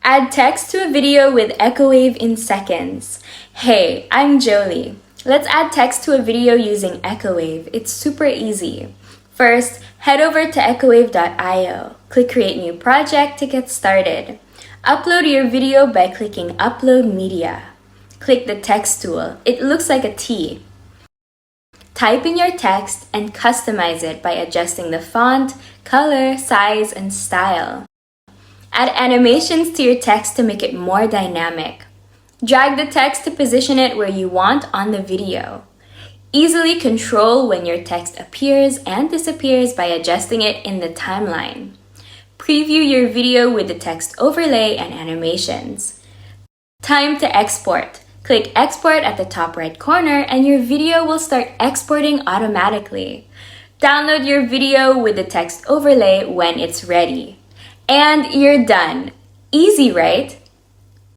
Add text to a video with EchoWave in seconds. Hey, I'm Jolie. Let's add text to a video using EchoWave. It's super easy. First, head over to echowave.io. Click Create New Project to get started. Upload your video by clicking Upload Media. Click the text tool. It looks like a T. Type in your text and customize it by adjusting the font, color, size, and style. Add animations to your text to make it more dynamic. Drag the text to position it where you want on the video. Easily control when your text appears and disappears by adjusting it in the timeline. Preview your video with the text overlay and animations. Time to export. Click Export at the top right corner and your video will start exporting automatically. Download your video with the text overlay when it's ready. And you're done. Easy, right?